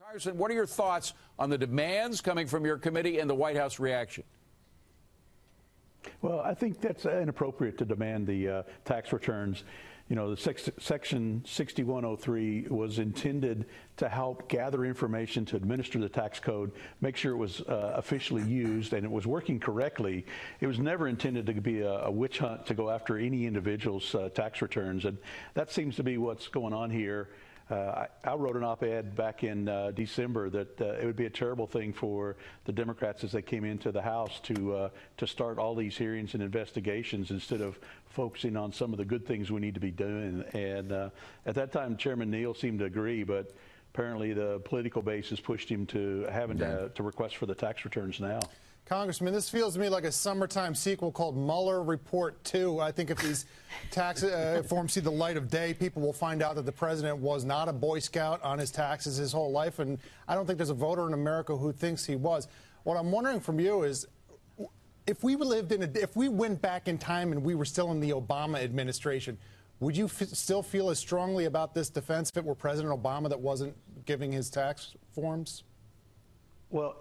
Congressman, what are your thoughts on the demands coming from your committee and the White House reaction? Well, I think that's inappropriate to demand the tax returns. You know, the Section 6103 was intended to help gather information to administer the tax code, make sure it was officially used and it was working correctly. It was never intended to be a witch hunt to go after any individual's tax returns, and that seems to be what's going on here. I wrote an op-ed back in December that it would be a terrible thing for the Democrats as they came into the House to start all these hearings and investigations instead of focusing on some of the good things we need to be doing. And at that time, Chairman Neal seemed to agree, but apparently the political base has pushed him to having to request for the tax returns now. Congressman, this feels to me like a summertime sequel called Mueller Report 2. I think if these tax forms see the light of day, people will find out that the president was not a Boy Scout on his taxes his whole life, and I don't think there's a voter in America who thinks he was. What I'm wondering from you is, if we went back in time and we were still in the Obama administration, would you still feel as strongly about this defense if it were President Obama that wasn't giving his tax forms? Well,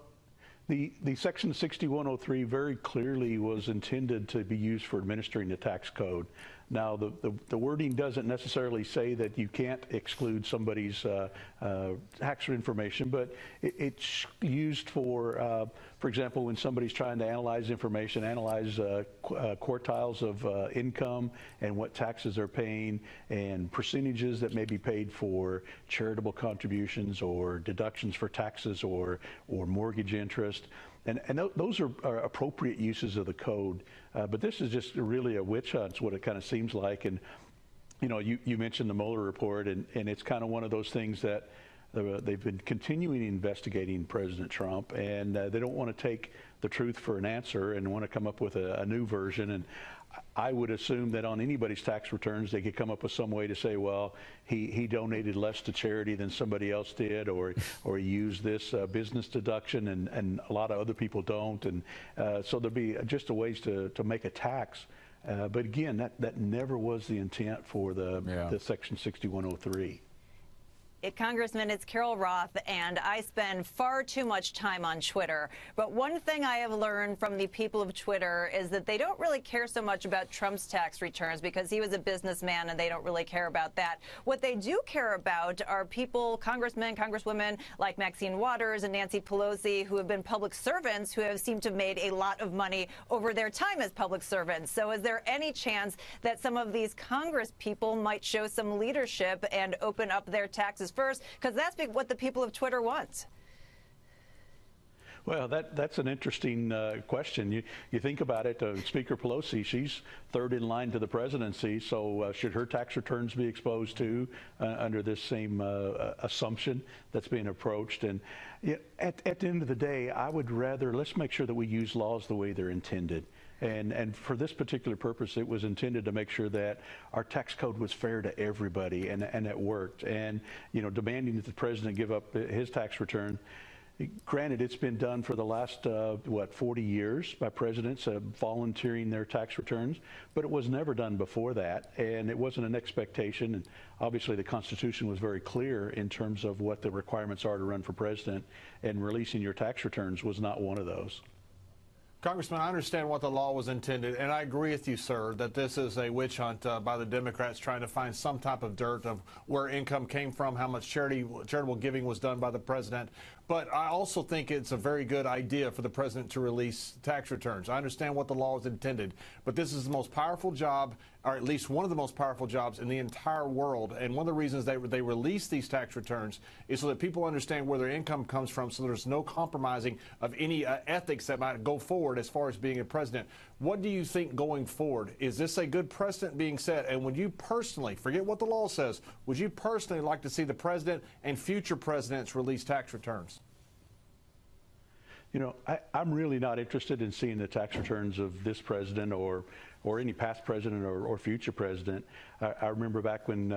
the Section 6103 very clearly was intended to be used for administering the tax code. Now, the wording doesn't necessarily say that you can't exclude somebody's tax information, but it's used for example, when somebody's trying to analyze information, analyze quartiles of income and what taxes they're paying and percentages that may be paid for charitable contributions or deductions for taxes or mortgage interest. And those are appropriate uses of the code. But this is just really a witch hunt, is what it kind of seems like. And, you know, you mentioned the Mueller report, and it's kind of one of those things that they've been continuing investigating President Trump, and they don't want to take the truth for an answer and want to come up with a new version. And I would assume that on anybody's tax returns, they could come up with some way to say, well, he donated less to charity than somebody else did, or he used this business deduction and a lot of other people don't. And so there'll be just a ways to make a tax. But again, that never was the intent for the Section 6103. Congressman, it's Carol Roth, and I spend far too much time on Twitter. But one thing I have learned from the people of Twitter is that they don't really care so much about Trump's tax returns because he was a businessman and they don't really care about that. What they do care about are people, congressmen, congresswomen like Maxine Waters and Nancy Pelosi, who have been public servants who have seemed to have made a lot of money over their time as public servants. So is there any chance that some of these Congress people might show some leadership and open up their taxes first, because that's what the people of Twitter want? Well, that's an interesting question. You think about it, Speaker Pelosi, she's third in line to the presidency, so should her tax returns be exposed too under this same assumption that's being approached? And at the end of the day, I would rather, let's make sure that we use laws the way they're intended. And for this particular purpose, it was intended to make sure that our tax code was fair to everybody, and it worked. And, you know, demanding that the president give up his tax return, granted, it's been done for the last, 40 years by presidents volunteering their tax returns, but it was never done before that, and it wasn't an expectation. And obviously, the Constitution was very clear in terms of what the requirements are to run for president, and releasing your tax returns was not one of those. Congressman, I understand what the law was intended, and I agree with you, sir, that this is a witch hunt by the Democrats trying to find some type of dirt of where income came from, how much charitable giving was done by the president. But I also think it's a very good idea for the president to release tax returns. I understand what the law is intended, but this is the most powerful job, or at least one of the most powerful jobs in the entire world. And one of the reasons they release these tax returns is so that people understand where their income comes from, so there's no compromising of any ethics that might go forward as far as being a president. What do you think going forward? Is this a good precedent being set? And would you personally, forget what the law says, would you personally like to see the president and future presidents release tax returns? You know, I'm really not interested in seeing the tax returns of this president or any past president or future president. I remember back when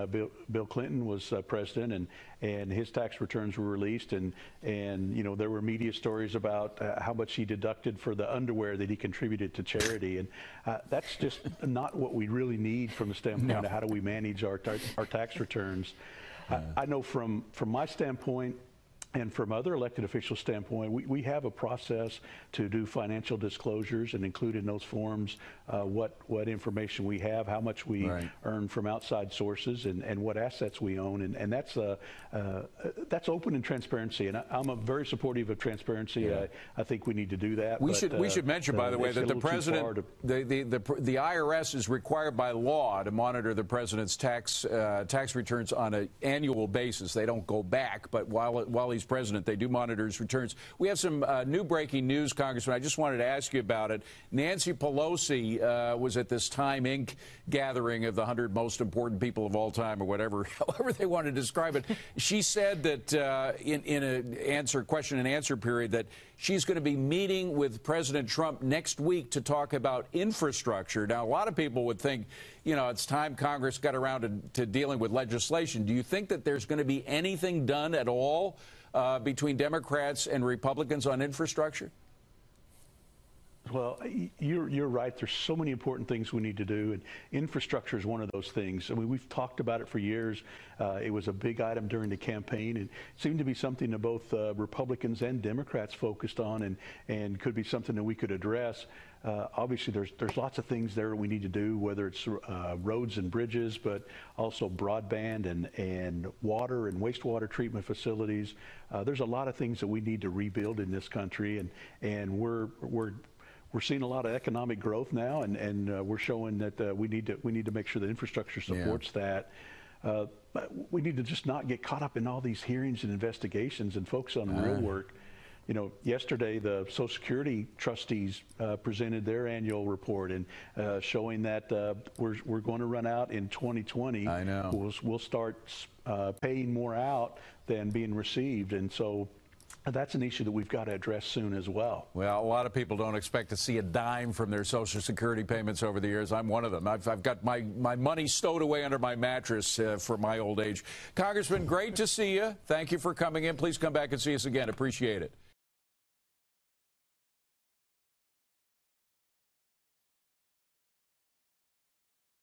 Bill Clinton was president, and his tax returns were released, and you know, there were media stories about how much he deducted for the underwear that he contributed to charity, and that's just not what we really need from the standpoint of how do we manage our tax returns. I know from my standpoint, And from other elected officials' standpoint, we have a process to do financial disclosures and include in those forms what information we have, how much we earn from outside sources, and what assets we own. And that's open and transparency. And I'm very supportive of transparency. Yeah. I think we need to do that. We should mention, by the way, that the president, the IRS is required by law to monitor the president's tax returns on an annual basis. They don't go back, but while he's president, they do monitor his returns. We have some new breaking news, Congressman. I just wanted to ask you about it. Nancy Pelosi was at this Time Inc. gathering of the 100 most important people of all time, or whatever, however they want to describe it. She said that in an question and answer period that she's going to be meeting with President Trump next week to talk about infrastructure. Now, a lot of people would think, you know, it's time Congress got around to dealing with legislation. Do you think that there's going to be anything done at all between Democrats and Republicans on infrastructure? Well, you're right. There's so many important things we need to do, and infrastructure is one of those things. I mean, we've talked about it for years. It was a big item during the campaign, and it seemed to be something that both Republicans and Democrats focused on, and could be something that we could address. Obviously, there's lots of things there we need to do, whether it's roads and bridges, but also broadband and water and wastewater treatment facilities. There's a lot of things that we need to rebuild in this country, and we're seeing a lot of economic growth now, and we're showing that we need to make sure that infrastructure supports that. But we need to just not get caught up in all these hearings and investigations and focus on the real work. You know, yesterday the Social Security trustees presented their annual report and showing that we're going to run out in 2020. I know. We'll start paying more out than being received, and so that's an issue that we've got to address soon as well. Well, a lot of people don't expect to see a dime from their Social Security payments over the years. I'm one of them. I've got my money stowed away under my mattress for my old age. Congressman, great to see you. Thank you for coming in. Please come back and see us again. Appreciate it.